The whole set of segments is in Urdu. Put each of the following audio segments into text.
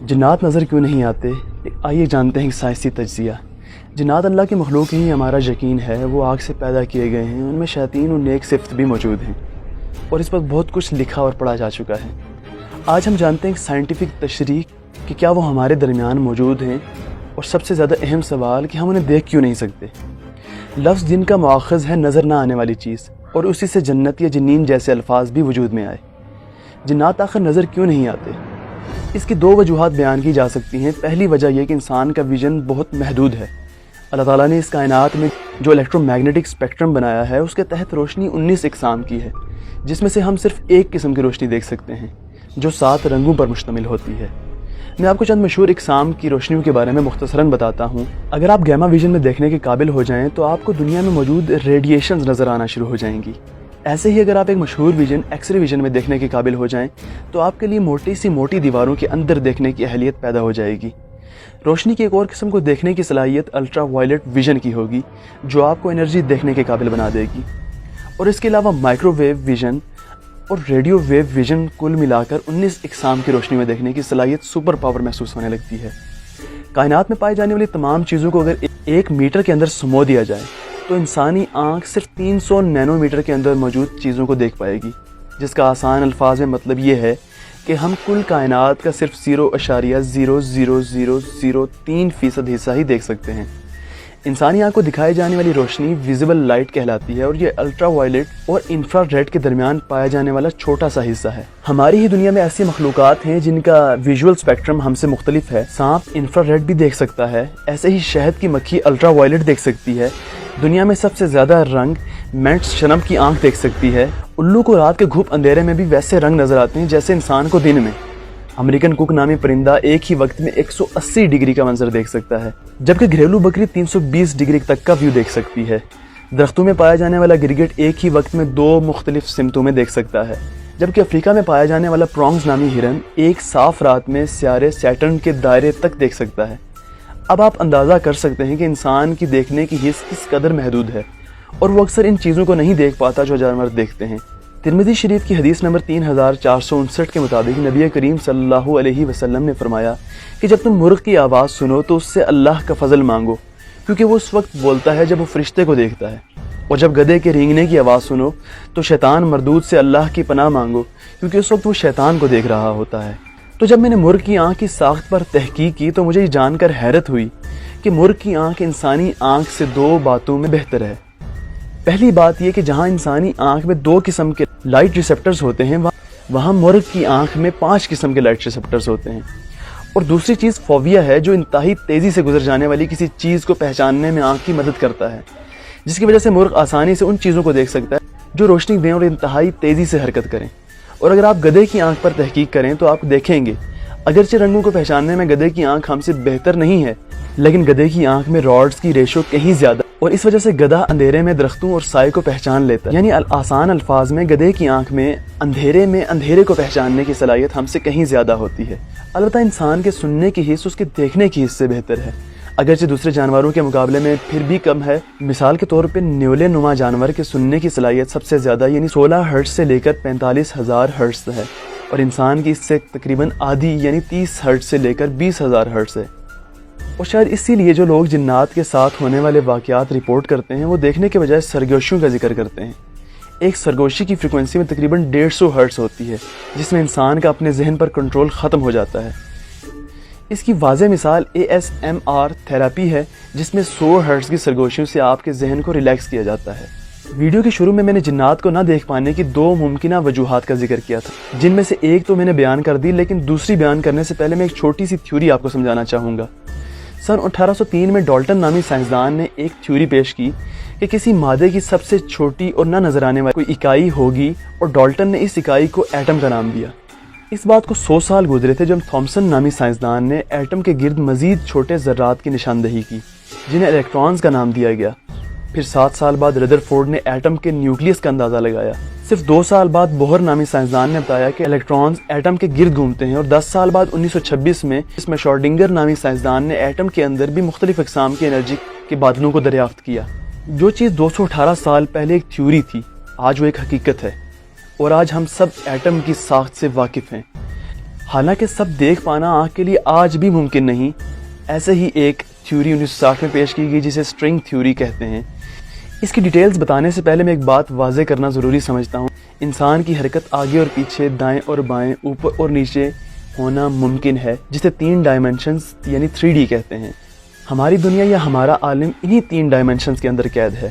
جنات نظر کیوں نہیں آتے؟ آئیے جانتے ہیں سائنسی تجزیہ۔ جنات اللہ کی مخلوق ہی ہمارا یقین ہے، وہ آگ سے پیدا کیے گئے ہیں، ان میں شیاطین اور نیک صفت بھی موجود ہیں، اور اس پر بہت کچھ لکھا اور پڑھا جا چکا ہے۔ آج ہم جانتے ہیں سائنٹیفک تشریح کہ کیا وہ ہمارے درمیان موجود ہیں، اور سب سے زیادہ اہم سوال کہ ہم انہیں دیکھ کیوں نہیں سکتے۔ لفظ جن کا مؤخذ ہے نظر نہ آنے والی چیز، اور اسی سے جنت یا جنین جیسے الفاظ بھی وجود میں آئے۔ جنات آخر نظر کیوں نہیں آتے؟ اس کی دو وجوہات بیان کی جا سکتی ہیں۔ پہلی وجہ یہ کہ انسان کا ویژن بہت محدود ہے۔ اللہ تعالیٰ نے اس کائنات میں جو الیکٹرو میگنیٹک اسپیکٹرم بنایا ہے، اس کے تحت روشنی 19 اقسام کی ہے، جس میں سے ہم صرف ایک قسم کی روشنی دیکھ سکتے ہیں، جو 7 رنگوں پر مشتمل ہوتی ہے۔ میں آپ کو چند مشہور اقسام کی روشنیوں کے بارے میں مختصراً بتاتا ہوں۔ اگر آپ گیما ویژن میں دیکھنے کے قابل ہو جائیں تو آپ کو دنیا میں موجود ریڈیشنز نظر آنا شروع ہو جائیں گی۔ ایسے ہی اگر آپ ایک مشہور ویژن ایکس رے ویژن میں دیکھنے کے قابل ہو جائیں تو آپ کے لیے موٹی دیواروں کے اندر دیکھنے کی اہلیت پیدا ہو جائے گی۔ روشنی کی ایک اور قسم کو دیکھنے کی صلاحیت الٹرا وائلٹ ویژن کی ہوگی، جو آپ کو انرجی دیکھنے کے قابل بنا دے گی۔ اور اس کے علاوہ مائکرو ویو ویژن اور ریڈیو ویو ویژن کل ملا کر 19 اقسام کی روشنی میں دیکھنے کی صلاحیت سپر پاور محسوس ہونے لگتی ہے۔ کائنات میں پائی جانے والی تمام چیزوں کو اگر 1 میٹر کے اندر سمو دیا جائے تو انسانی آنکھ صرف 300 نینو میٹر کے اندر موجود چیزوں کو دیکھ پائے گی، جس کا آسان الفاظ میں مطلب یہ ہے کہ ہم کل کائنات کا صرف 0.00003% حصہ ہی دیکھ سکتے ہیں۔ انسانی آنکھ کو دکھائی جانے والی روشنی ویزیبل لائٹ کہلاتی ہے، اور یہ الٹرا وائلٹ اور انفرا ریڈ کے درمیان پایا جانے والا چھوٹا سا حصہ ہے۔ ہماری ہی دنیا میں ایسی مخلوقات ہیں جن کا ویژول اسپیکٹرم ہم سے مختلف ہے۔ سانپ انفرا ریڈ بھی دیکھ سکتا ہے، ایسے ہی شہد کی مکھی الٹرا وائلٹ دیکھ سکتی ہے۔ دنیا میں سب سے زیادہ رنگ مینٹس شنب کی آنکھ دیکھ سکتی ہے۔ الو کو رات کے گھوپ اندھیرے میں بھی ویسے رنگ نظر آتے ہیں جیسے انسان کو دن میں۔ امریکن کوک نامی پرندہ ایک ہی وقت میں 180 ڈگری کا منظر دیکھ سکتا ہے، جبکہ گھریلو بکری 320 ڈگری تک کا ویو دیکھ سکتی ہے۔ درختوں میں پایا جانے والا گرگٹ ایک ہی وقت میں 2 مختلف سمتوں میں دیکھ سکتا ہے، جبکہ افریقہ میں پایا جانے والا پرونگز نامی ہرن ایک صاف رات میں سیارے سیٹرن کے دائرے تک دیکھ سکتا ہے۔ اب آپ اندازہ کر سکتے ہیں کہ انسان کی دیکھنے کی حس کس قدر محدود ہے، اور وہ اکثر ان چیزوں کو نہیں دیکھ پاتا جو جانور دیکھتے ہیں۔ ترمذی شریف کی حدیث نمبر 3459 کے مطابق نبی کریم صلی اللہ علیہ وسلم نے فرمایا کہ جب تم مرغ کی آواز سنو تو اس سے اللہ کا فضل مانگو، کیونکہ وہ اس وقت بولتا ہے جب وہ فرشتے کو دیکھتا ہے، اور جب گدھے کے رینگنے کی آواز سنو تو شیطان مردود سے اللہ کی پناہ مانگو، کیونکہ اس وقت وہ شیطان کو دیکھ رہا ہوتا ہے۔ تو جب میں نے مرغ کی آنکھ کی ساخت پر تحقیق کی تو مجھے یہ جان کر حیرت ہوئی کہ مرغ کی آنکھ انسانی آنکھ سے 2 باتوں میں بہتر ہے۔ پہلی بات یہ کہ جہاں انسانی آنکھ میں 2 قسم کے لائٹ ریسیپٹرز ہوتے ہیں، وہاں مرغ کی آنکھ میں 5 قسم کے لائٹ ریسیپٹرز ہوتے ہیں۔ اور دوسری چیز فوبیا ہے، جو انتہائی تیزی سے گزر جانے والی کسی چیز کو پہچاننے میں آنکھ کی مدد کرتا ہے، جس کی وجہ سے مرغ آسانی سے ان چیزوں کو دیکھ سکتا ہے جو روشنی دیں اور انتہائی تیزی سے حرکت کریں۔ اور اگر آپ گدھے کی آنکھ پر تحقیق کریں تو آپ دیکھیں گے اگرچہ رنگوں کو پہچاننے میں گدھے کی آنکھ ہم سے بہتر نہیں ہے، لیکن گدھے کی آنکھ میں راڈز کی ریشو کہیں زیادہ، اور اس وجہ سے گدھا اندھیرے میں درختوں اور سائے کو پہچان لیتا ہے۔ یعنی آسان الفاظ میں گدھے کی آنکھ میں اندھیرے کو پہچاننے کی صلاحیت ہم سے کہیں زیادہ ہوتی ہے۔ البتہ انسان کے سننے کی حس اس کے دیکھنے کی حس سے بہتر ہے، اگرچہ دوسرے جانوروں کے مقابلے میں پھر بھی کم ہے۔ مثال کے طور پہ نیولے نما جانور کے سننے کی صلاحیت سب سے زیادہ یعنی 16 ہرٹز سے لے کر 45,000 ہرٹز ہے، اور انسان کی اس سے تقریباً آدھی یعنی 30 ہرٹز سے لے کر 20,000 ہرٹز ہے۔ اور شاید اسی لیے جو لوگ جنات کے ساتھ ہونے والے واقعات رپورٹ کرتے ہیں وہ دیکھنے کے بجائے سرگوشیوں کا ذکر کرتے ہیں۔ ایک سرگوشی کی فریکوینسی میں تقریباً 150 ہرٹز ہوتی ہے، جس میں انسان کا اپنے ذہن پر کنٹرول ختم ہو جاتا ہے۔ اس کی واضح مثال ASMR تھراپی ہے، جس میں 100 ہرٹز کی سرگوشیوں سے آپ کے ذہن کو ریلیکس کیا جاتا ہے۔ ویڈیو کے شروع میں نے جنات کو نہ دیکھ پانے کی 2 ممکنہ وجوہات کا ذکر کیا تھا، جن میں سے ایک تو میں نے بیان کر دی، لیکن دوسری بیان کرنے سے پہلے میں ایک چھوٹی سی تھیوری آپ کو سمجھانا چاہوں گا۔ سن 1803 میں ڈالٹن نامی سائنسدان نے ایک تھیوری پیش کی کہ کسی مادے کی سب سے چھوٹی اور نہ نظر آنے والی کوئی اکائی ہوگی، اور ڈالٹن نے اس اکائی کو ایٹم کا نام دیا۔ اس بات کو 100 سال گزرے تھے جب تھامسن نامی سائنسدان نے ایٹم کے گرد مزید چھوٹے ذرات کی نشاندہی کی، جنہیں الیکٹرانز کا نام دیا گیا۔ پھر 7 سال بعد ردرفورڈ نے ایٹم کے نیوکلیس کا اندازہ لگایا۔ صرف 2 سال بعد بوہر نامی سائنسدان نے بتایا کہ الیکٹرانز ایٹم کے گرد گھومتے ہیں، اور 10 سال بعد 1926 میں اس میں شارڈنگر نامی سائنسدان نے ایٹم کے اندر بھی مختلف اقسام کی انرجی کے بادلوں کو دریافت کیا۔ جو چیز 218 سال پہلے ایک تھیوری تھی، آج وہ ایک حقیقت ہے، اور آج ہم سب ایٹم کی ساخت سے واقف ہیں۔ حالانکہ سب دیکھ پانا آنکھ کے لیے آج بھی ممکن نہیں، ایسے ہی ایک تھیوری 1960 میں پیش کی گئی جسے اسٹرنگ تھیوری کہتے ہیں۔ اس کی ڈیٹیلز بتانے سے پہلے میں ایک بات واضح کرنا ضروری سمجھتا ہوں، انسان کی حرکت آگے اور پیچھے، دائیں اور بائیں، اوپر اور نیچے ہونا ممکن ہے، جسے 3 ڈائمنشنز یعنی 3D کہتے ہیں۔ ہماری دنیا یا ہمارا عالم انہی 3 ڈائمنشنز کے اندر قید ہے،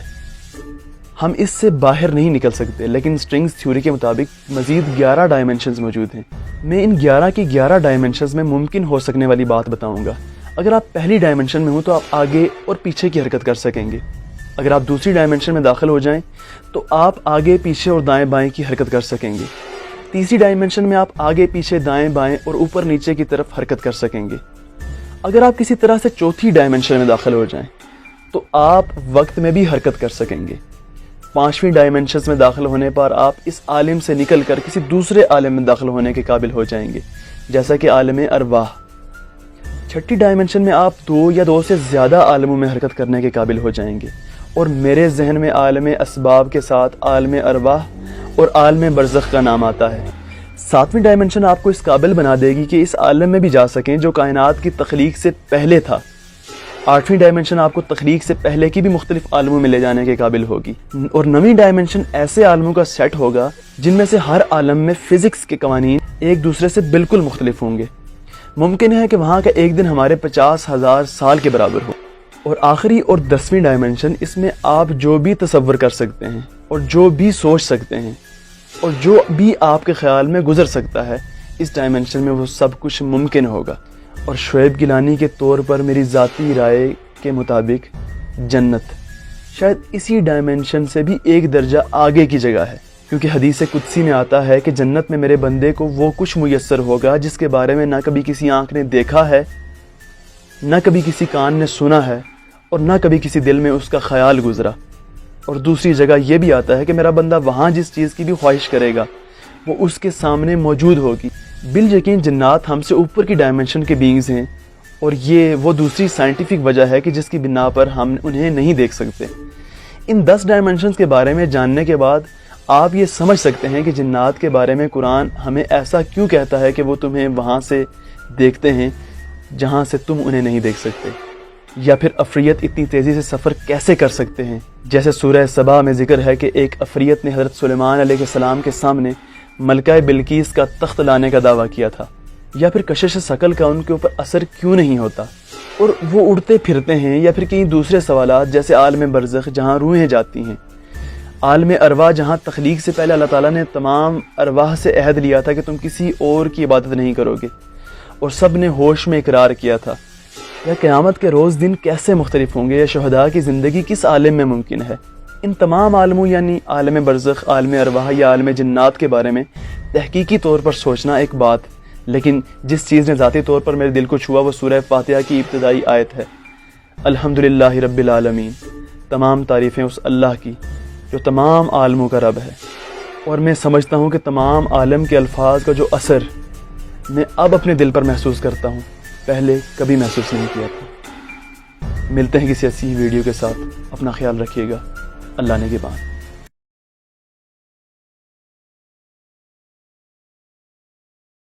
ہم اس سے باہر نہیں نکل سکتے، لیکن اسٹرنگز تھیوری کے مطابق مزید 11 ڈائمنشنز موجود ہیں۔ میں ان 11 کی 11 ڈائمنشنز میں ممکن ہو سکنے والی بات بتاؤں گا۔ اگر آپ پہلی ڈائمنشن میں ہوں تو آپ آگے اور پیچھے کی حرکت کر سکیں گے، اگر آپ دوسری ڈائمنشن میں داخل ہو جائیں تو آپ آگے پیچھے اور دائیں بائیں کی حرکت کر سکیں گے، تیسری ڈائمنشن میں آپ آگے پیچھے دائیں بائیں اور اوپر نیچے کی طرف حرکت کر سکیں گے۔ اگر آپ کسی طرح سے چوتھی ڈائمنشن میں داخل ہو جائیں تو آپ وقت میں بھی حرکت کر سکیں گے۔ 5ویں ڈائمنشن میں داخل ہونے پر آپ اس عالم سے نکل کر کسی دوسرے عالم میں داخل ہونے کے قابل ہو جائیں گے، جیسا کہ عالم ارواح۔ 6ٹھی ڈائمنشن میں آپ 2 یا 2 سے زیادہ عالموں میں حرکت کرنے کے قابل ہو جائیں گے، اور میرے ذہن میں عالم اسباب کے ساتھ عالم ارواح اور عالم برزخ کا نام آتا ہے۔ 7ویں ڈائمنشن آپ کو اس قابل بنا دے گی کہ اس عالم میں بھی جا سکیں جو کائنات کی تخلیق سے پہلے تھا۔ 8ویں ڈائمنشن آپ کو تخلیق سے پہلے کی بھی مختلف عالموں میں لے جانے کے قابل ہوگی، اور 9ویں ڈائمنشن ایسے عالموں کا سیٹ ہوگا جن میں سے ہر عالم میں فزکس کے قوانین ایک دوسرے سے بالکل مختلف ہوں گے۔ ممکن ہے کہ وہاں کا ایک دن ہمارے 50,000 سال کے برابر ہو۔ اور آخری اور 10ویں ڈائمنشن، اس میں آپ جو بھی تصور کر سکتے ہیں اور جو بھی سوچ سکتے ہیں اور جو بھی آپ کے خیال میں گزر سکتا ہے، اس ڈائمنشن میں وہ سب کچھ ممکن ہوگا۔ اور شعیب گیلانی کے طور پر میری ذاتی رائے کے مطابق جنت شاید اسی ڈائمنشن سے بھی ایک درجہ آگے کی جگہ ہے، کیونکہ حدیث قدسی میں آتا ہے کہ جنت میں میرے بندے کو وہ کچھ میسر ہوگا جس کے بارے میں نہ کبھی کسی آنکھ نے دیکھا ہے، نہ کبھی کسی کان نے سنا ہے، اور نہ کبھی کسی دل میں اس کا خیال گزرا۔ اور دوسری جگہ یہ بھی آتا ہے کہ میرا بندہ وہاں جس چیز کی بھی خواہش کرے گا وہ اس کے سامنے موجود ہوگی۔ بالیقین جنات ہم سے اوپر کی ڈائمنشن کے بینگز ہیں، اور یہ وہ دوسری سائنٹیفک وجہ ہے کہ جس کی بنا پر ہم انہیں نہیں دیکھ سکتے۔ ان 10 ڈائمنشنز کے بارے میں جاننے کے بعد آپ یہ سمجھ سکتے ہیں کہ جنات کے بارے میں قرآن ہمیں ایسا کیوں کہتا ہے کہ وہ تمہیں وہاں سے دیکھتے ہیں جہاں سے تم انہیں نہیں دیکھ سکتے، یا پھر عفریت اتنی تیزی سے سفر کیسے کر سکتے ہیں، جیسے سورہ سبا میں ذکر ہے کہ ایک عفریت نے حضرت سلیمان علیہ السلام کے سامنے ملکہ بلقیس کا تخت لانے کا دعویٰ کیا تھا، یا پھر کشش ثقل کا ان کے اوپر اثر کیوں نہیں ہوتا اور وہ اڑتے پھرتے ہیں، یا پھر کئی دوسرے سوالات جیسے عالم برزخ جہاں روحیں جاتی ہیں، عالم ارواح جہاں تخلیق سے پہلے اللہ تعالیٰ نے تمام ارواح سے عہد لیا تھا کہ تم کسی اور کی عبادت نہیں کرو گے، اور سب نے ہوش میں اقرار کیا تھا، یا قیامت کے روز دن کیسے مختلف ہوں گے، یا شہداء کی زندگی کس عالم میں ممکن ہے۔ ان تمام عالموں یعنی عالم برزخ، عالم ارواح یا عالم جنات کے بارے میں تحقیقی طور پر سوچنا ایک بات، لیکن جس چیز نے ذاتی طور پر میرے دل کو چھوا وہ سورہ فاتحہ کی ابتدائی آیت ہے، الحمدللہ رب العالمین، تمام تعریفیں اس اللہ کی جو تمام عالموں کا رب ہے۔ اور میں سمجھتا ہوں کہ تمام عالم کے الفاظ کا جو اثر میں اب اپنے دل پر محسوس کرتا ہوں پہلے کبھی محسوس نہیں کیا تھا۔ ملتے ہیں کسی ایسی ویڈیو کے ساتھ، اپنا خیال رکھیے گا، اللہ نگہبان۔